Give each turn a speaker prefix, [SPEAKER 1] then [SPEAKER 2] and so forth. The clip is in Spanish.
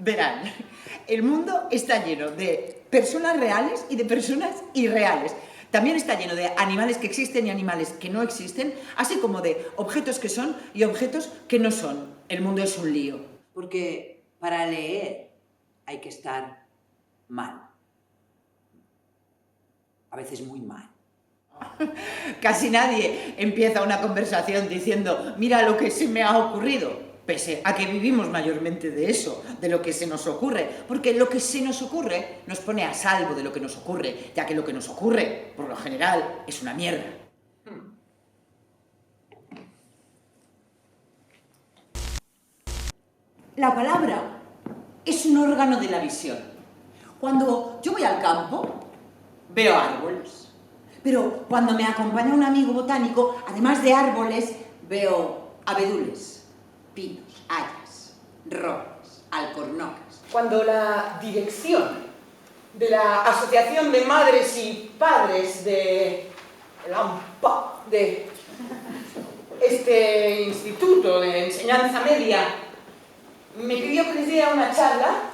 [SPEAKER 1] Verán, el mundo está lleno de personas reales y de personas irreales. También está lleno de animales que existen y animales que no existen, así como de objetos que son y objetos que no son. El mundo es un lío.
[SPEAKER 2] Porque para leer hay que estar mal. A veces muy mal.
[SPEAKER 1] Casi nadie empieza una conversación diciendo «mira lo que se me ha ocurrido», pese a que vivimos mayormente de eso, de lo que se nos ocurre, porque lo que se nos ocurre nos pone a salvo de lo que nos ocurre, ya que lo que nos ocurre, por lo general, es una mierda. La palabra es un órgano de la visión. Cuando yo voy al campo, veo árboles. Pero cuando me acompaña un amigo botánico, además de árboles, veo abedules, pinos, hayas, robles, alcornocas. Cuando la dirección de la Asociación de Madres y Padres de Lampa, de este instituto de enseñanza media, me pidió que les diera una charla,